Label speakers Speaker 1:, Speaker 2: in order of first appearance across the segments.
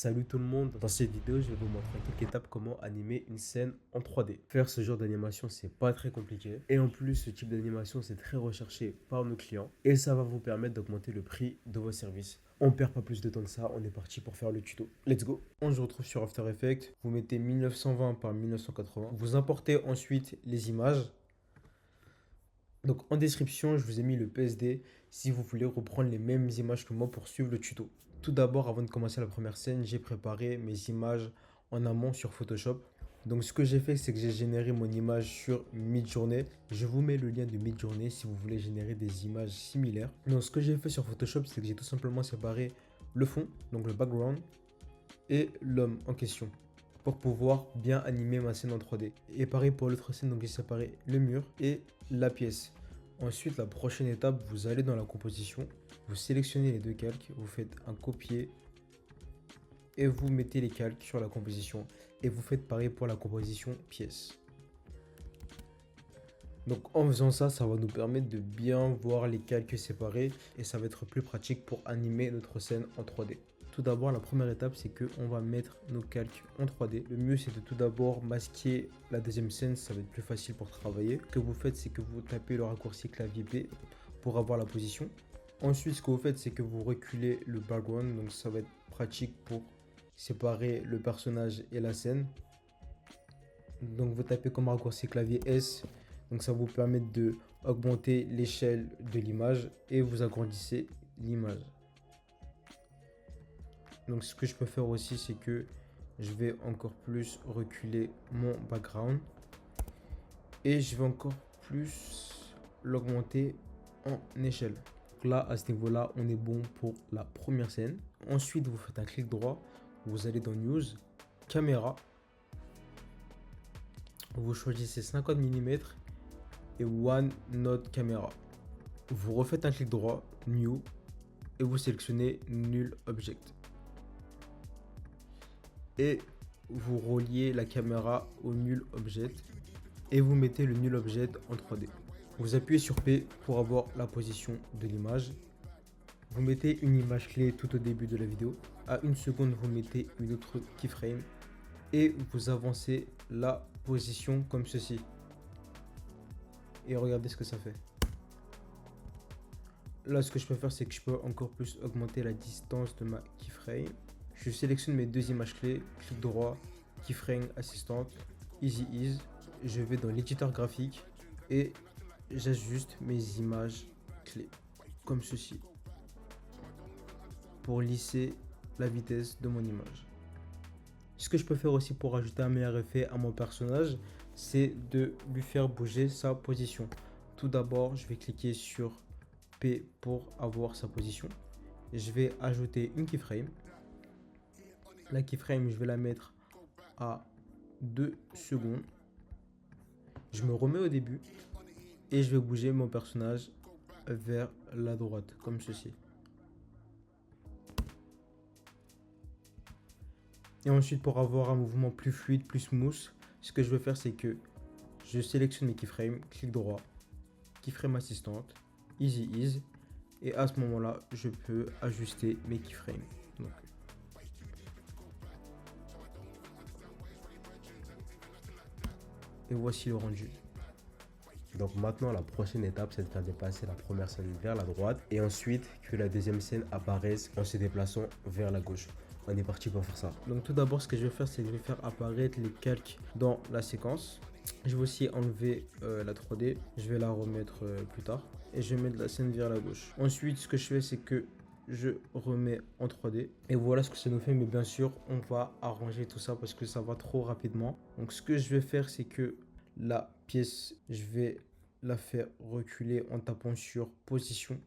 Speaker 1: Salut tout le monde, dans cette vidéo je vais vous montrer en quelques étapes comment animer une scène en 3D. Faire ce genre d'animation c'est pas très compliqué et en plus ce type d'animation c'est très recherché par nos clients et ça va vous permettre d'augmenter le prix de vos services. On perd pas plus de temps que ça, on est parti pour faire le tuto. Let's go. On se retrouve sur After Effects, vous mettez 1920 par 1980, vous importez ensuite les images. Donc en description, je vous ai mis le PSD si vous voulez reprendre les mêmes images que moi pour suivre le tuto. Tout d'abord, avant de commencer la première scène, j'ai préparé mes images en amont sur Photoshop. Donc ce que j'ai fait, c'est que j'ai généré mon image sur Midjourney. Je vous mets le lien de Midjourney si vous voulez générer des images similaires. Donc ce que j'ai fait sur Photoshop, c'est que j'ai tout simplement séparé le fond, donc le background, et l'homme en question pour pouvoir bien animer ma scène en 3D. Et pareil pour l'autre scène, donc j'ai séparé le mur et la pièce. Ensuite, la prochaine étape, vous allez dans la composition, vous sélectionnez les deux calques, vous faites un copier et vous mettez les calques sur la composition. Et vous faites pareil pour la composition pièce. Donc en faisant ça, ça va nous permettre de bien voir les calques séparés et ça va être plus pratique pour animer notre scène en 3D. Tout d'abord, la première étape, c'est qu'on va mettre nos calques en 3D. Le mieux, c'est de tout d'abord masquer la deuxième scène, ça va être plus facile pour travailler. Ce que vous faites, c'est que vous tapez le raccourci clavier B pour avoir la position. Ensuite, ce que vous faites, c'est que vous reculez le background, donc ça va être pratique pour séparer le personnage et la scène. Donc vous tapez comme raccourci clavier S, donc ça vous permet de augmenter l'échelle de l'image et vous agrandissez l'image. Donc ce que je peux faire aussi, c'est que je vais encore plus reculer mon background et je vais encore plus l'augmenter en échelle. Donc là, à ce niveau-là, on est bon pour la première scène. Ensuite, vous faites un clic droit, vous allez dans News, Caméra, vous choisissez 50 mm et One Note Camera. Vous refaites un clic droit, New, et vous sélectionnez Null Object. Et vous reliez la caméra au Null Object et vous mettez le Null Object en 3D. Vous appuyez sur P pour avoir la position de l'image. Vous mettez une image clé tout au début de la vidéo. À 1 seconde, vous mettez une autre keyframe et vous avancez la position comme ceci. Et regardez ce que ça fait. Là, ce que je peux faire, c'est que je peux encore plus augmenter la distance de ma keyframe. Je sélectionne mes deux images clés, clic droit, keyframe assistante, easy ease. Je vais dans l'éditeur graphique et j'ajuste mes images clés comme ceci pour lisser la vitesse de mon image. Ce que je peux faire aussi pour ajouter un meilleur effet à mon personnage, c'est de lui faire bouger sa position. Tout d'abord, je vais cliquer sur P pour avoir sa position. Je vais ajouter une keyframe. La keyframe, je vais la mettre à 2 secondes. Je me remets au début et je vais bouger mon personnage vers la droite, comme ceci. Et ensuite, pour avoir un mouvement plus fluide, plus smooth, ce que je vais faire, c'est que je sélectionne mes keyframes, clic droit, keyframe assistante, easy ease, et à ce moment-là, je peux ajuster mes keyframes. Donc, et voici le rendu. Donc maintenant, la prochaine étape, c'est de faire déplacer la première scène vers la droite et ensuite que la deuxième scène apparaisse en se déplaçant vers la gauche. On est parti pour faire ça. Donc tout d'abord, ce que je vais faire, c'est que je vais faire apparaître les calques dans la séquence. Je vais aussi enlever la 3D. Je vais la remettre plus tard. Et je vais mettre la scène vers la gauche. Ensuite, ce que je fais, c'est que je remets en 3D. Et voilà ce que ça nous fait. Mais bien sûr, on va arranger tout ça parce que ça va trop rapidement. Donc ce que je vais faire, c'est que la pièce, je vais la faire reculer en tapant sur position.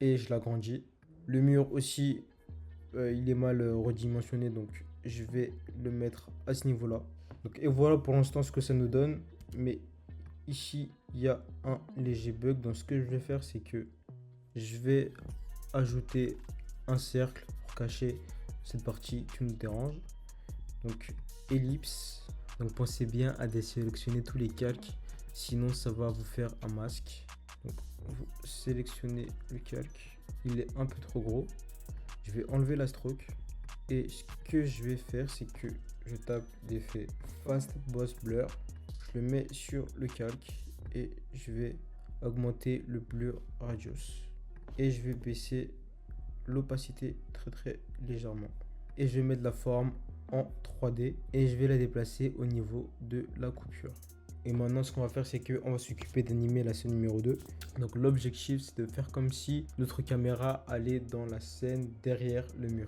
Speaker 1: Et je l'agrandis. Le mur aussi, il est mal redimensionné, donc je vais le mettre à ce niveau là. Donc, et voilà pour l'instant ce que ça nous donne, mais ici il y a un léger bug. Donc ce que je vais faire, c'est que je vais ajouter un cercle pour cacher cette partie qui nous dérange. Donc ellipse, donc pensez bien à désélectionner tous les calques, sinon ça va vous faire un masque. Donc vous sélectionnez le calque, il est un peu trop gros. Je vais enlever la stroke
Speaker 2: Et ce que je vais faire, c'est que je tape l'effet Fast Boss Blur. Je le mets sur le calque et je vais augmenter le blur radius. Et je vais baisser l'opacité très légèrement. Et je vais mettre la forme en 3D et je vais la déplacer au niveau de la coupure. Et maintenant, ce qu'on va faire, c'est qu'on va s'occuper d'animer la scène numéro 2. Donc l'objectif, c'est de faire comme si notre caméra allait dans la scène derrière le mur.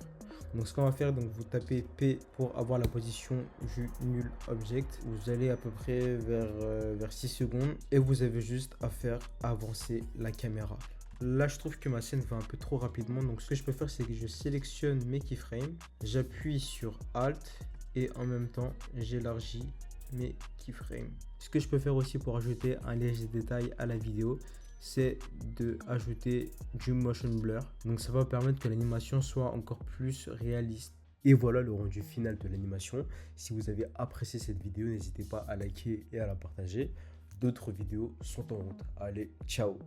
Speaker 2: Donc ce qu'on va faire, donc vous tapez P pour avoir la position du null object. Vous allez à peu près vers 6 secondes et vous avez juste à faire avancer la caméra. Là, je trouve que ma scène va un peu trop rapidement. Donc ce que je peux faire, c'est que je sélectionne mes keyframes. J'appuie sur Alt et en même temps, j'élargis mes keyframes. Ce que je peux faire aussi pour ajouter un léger détail à la vidéo, c'est de ajouter du motion blur. Donc ça va permettre que l'animation soit encore plus réaliste.
Speaker 1: Et voilà le rendu final de l'animation. Si vous avez apprécié cette vidéo, n'hésitez pas à liker et à la partager. D'autres vidéos sont en route. Allez, ciao!